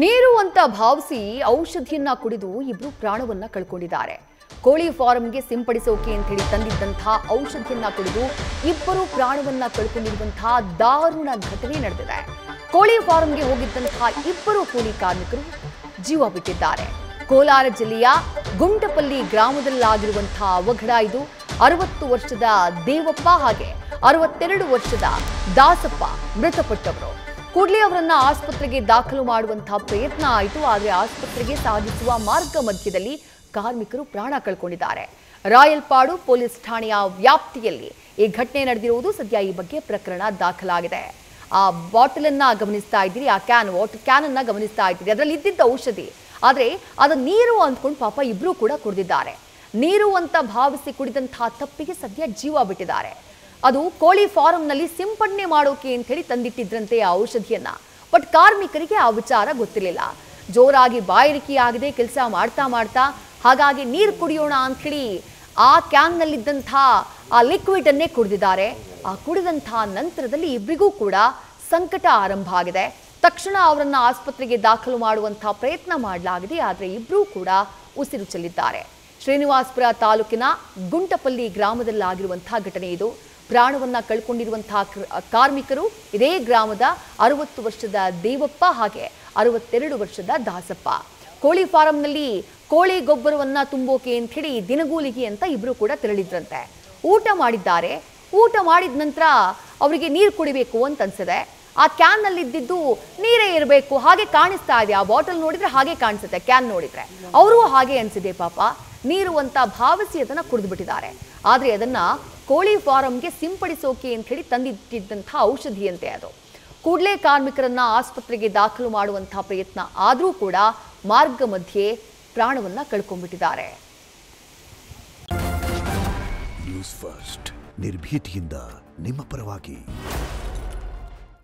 ನೀರು ಅಂತ ಭಾವಿಸಿ ಔಷಧಿಯನ್ನ ಕುಡಿದು ಇಬ್ರು ಪ್ರಾಣವನ್ನ ಕಳ್ಕೊಂಡಿದ್ದಾರೆ. ಕೋಳಿ ಫಾರಂಗೆ ಸಿಂಪಡಿಸೋಕೆ ಅಂತ ಹೇಳಿ ತಂದಿದ್ದಂತಹ ಔಷಧಿಯನ್ನ ಕುಡಿದು ಇಬ್ಬರು ಪ್ರಾಣವನ್ನ ಕಳ್ಕೊಂಡಿರುವಂತಹ ದಾರುಣ ಘಟನೆ ನಡೆದಿದೆ. ಕೋಳಿ ಫಾರಂಗೆ ಹೋಗಿದ್ದಂತಹ ಇಬ್ಬರು ಕೂಲಿ ಕಾರ್ಮಿಕರು ಜೀವ ಬಿಟ್ಟಿದ್ದಾರೆ. ಕೋಲಾರ ಜಿಲ್ಲೆಯ ಗುಂಟಪಲ್ಲಿ ಗ್ರಾಮದಲ್ಲಾಗಿರುವಂತಹ ಅವಘಡ ಇದು. 60 ವರ್ಷದ ದೇವಪ್ಪ ಹಾಗೆ 62 ವರ್ಷದ ದಾಸಪ್ಪ ಮೃತಪಟ್ಟವರು. ಕೂಡಲೇ ಅವರನ್ನ ಆಸ್ಪತ್ರೆಗೆ ದಾಖಲು ಮಾಡುವಂತಹ ಪ್ರಯತ್ನ ಆಯಿತು. ಆದರೆ ಆಸ್ಪತ್ರೆಗೆ ಸಾಗಿಸುವ ಮಾರ್ಗ ಮಧ್ಯದಲ್ಲಿ ಕಾರ್ಮಿಕರು ಪ್ರಾಣ ಕಳ್ಕೊಂಡಿದ್ದಾರೆ. ರಾಯಲ್ಪಾಡು ಪೊಲೀಸ್ ಠಾಣೆಯ ವ್ಯಾಪ್ತಿಯಲ್ಲಿ ಈ ಘಟನೆ ನಡೆದಿರುವುದು. ಸದ್ಯ ಈ ಬಗ್ಗೆ ಪ್ರಕರಣ ದಾಖಲಾಗಿದೆ. ಆ ಬಾಟಲ್ ಅನ್ನ ಗಮನಿಸ್ತಾ ಇದ್ದೀರಿ, ಆ ವಾಟರ್ ಕ್ಯಾನ್ ಅನ್ನ ಗಮನಿಸ್ತಾ ಇದ್ದೀರಿ. ಅದರಲ್ಲಿ ಇದ್ದಿದ್ದ ಔಷಧಿ, ಆದರೆ ಅದು ನೀರು ಅಂದ್ಕೊಂಡು ಪಾಪ ಇಬ್ರು ಕೂಡ ಕುಡಿದಿದ್ದಾರೆ. ನೀರು ಅಂತ ಭಾವಿಸಿ ಕುಡಿದಂತಹ ತಪ್ಪಿಗೆ ಸದ್ಯ ಜೀವ ಬಿಟ್ಟಿದ್ದಾರೆ. ಅದು ಕೋಳಿ ಫಾರಂನಲ್ಲಿ ಸಿಂಪಡಣೆ ಮಾಡೋಕೆ ಅಂತ ಹೇಳಿ ತಂದಿಟ್ಟಿದ್ರಂತೆ ಆ ಔಷಧಿಯನ್ನ. ಬಟ್ ಕಾರ್ಮಿಕರಿಗೆ ಆ ವಿಚಾರ ಗೊತ್ತಿರಲಿಲ್ಲ. ಜೋರಾಗಿ ಬಾಯಾರಿಕೆಯಾಗಿದೆ ಕೆಲಸ ಮಾಡ್ತಾ ಹಾಗಾಗಿ ನೀರು ಕುಡಿಯೋಣ ಅಂತ ಹೇಳಿ ಆ ಕ್ಯಾನ್ನಲ್ಲಿದ್ದಂಥ ಆ ಲಿಕ್ವಿಡ್ ಅನ್ನೇ ಕುಡಿದಿದ್ದಾರೆ. ಆ ಕುಡಿದಂತಹ ನಂತರದಲ್ಲಿ ಇಬ್ಬರಿಗೂ ಕೂಡ ಸಂಕಟ ಆರಂಭ ಆಗಿದೆ. ತಕ್ಷಣ ಅವರನ್ನ ಆಸ್ಪತ್ರೆಗೆ ದಾಖಲು ಮಾಡುವಂತಹ ಪ್ರಯತ್ನ ಮಾಡಲಾಗಿದೆ. ಆದರೆ ಇಬ್ಬರೂ ಕೂಡ ಉಸಿರು ಚೆಲ್ಲಿದ್ದಾರೆ. ಶ್ರೀನಿವಾಸಪುರ ತಾಲೂಕಿನ ಗುಂಟಪಲ್ಲಿ ಗ್ರಾಮದಲ್ಲಾಗಿರುವಂತಹ ಘಟನೆ ಇದು. ಪ್ರಾಣವನ್ನ ಕಳ್ಕೊಂಡಿರುವಂತಹ ಕಾರ್ಮಿಕರು ಇದೇ ಗ್ರಾಮದ 60 ವರ್ಷದ ದೇವಪ್ಪ ಹಾಗೆ 62 ವರ್ಷದ ದಾಸಪ್ಪ. ಕೋಳಿ ಫಾರಂನಲ್ಲಿ ಕೋಳಿ ಗೊಬ್ಬರವನ್ನ ತುಂಬೋಕೆ ಅಂತ ಹೇಳಿ ದಿನಗೂಲಿಗೆ ಅಂತ ಇಬ್ರು ಕೂಡ ತೆರಳಿದ್ರಂತೆ. ಊಟ ಮಾಡಿದ್ದಾರೆ. ಊಟ ಮಾಡಿದ ನಂತರ ಅವರಿಗೆ ನೀರು ಕುಡಿಬೇಕು ಅಂತ ಅನ್ಸಿದೆ. ಆ ಕ್ಯಾನ್ ನಲ್ಲಿ ಇದ್ದಿದ್ದು ನೀರೇ ಇರಬೇಕು ಹಾಗೆ ಕಾಣಿಸ್ತಾ ಇದೆ. ಆ ಬಾಟಲ್ ನೋಡಿದ್ರೆ ಹಾಗೆ ಕಾಣಿಸುತ್ತೆ, ಕ್ಯಾನ್ ನೋಡಿದ್ರೆ ಅವರು ಹಾಗೆ ಅನ್ಸಿದೆ. ಪಾಪ ನೀರು ಅಂತ ಭಾವಿಸಿ ಅದನ್ನ ಕುಡಿದು ಬಿಟ್ಟಿದ್ದಾರೆ. ಆದ್ರೆ ಅದನ್ನ ಕೋಳಿ ಫಾರಂಗೆ ಸಿಂಪಡಿಸೋಕೆ ಅಂತ ಹೇಳಿ ತಂದಿಟ್ಟಿದ್ದಂತಹ ಔಷಧಿಯಂತೆ ಅದು. ಕೂಡಲೇ ಕಾರ್ಮಿಕರನ್ನ ಆಸ್ಪತ್ರೆಗೆ ದಾಖಲು ಮಾಡುವಂತಹ ಪ್ರಯತ್ನ ಆದರೂ ಕೂಡ ಮಾರ್ಗ ಮಧ್ಯೆ ಪ್ರಾಣವನ್ನ ಕಳ್ಕೊಂಡ್ಬಿಟ್ಟಿದ್ದಾರೆ. ನ್ಯೂಸ್ ಫಸ್ಟ್ ನಿರ್ಭೀತಿಯಿಂದ ನಿಮ್ಮ ಪರವಾಗಿ.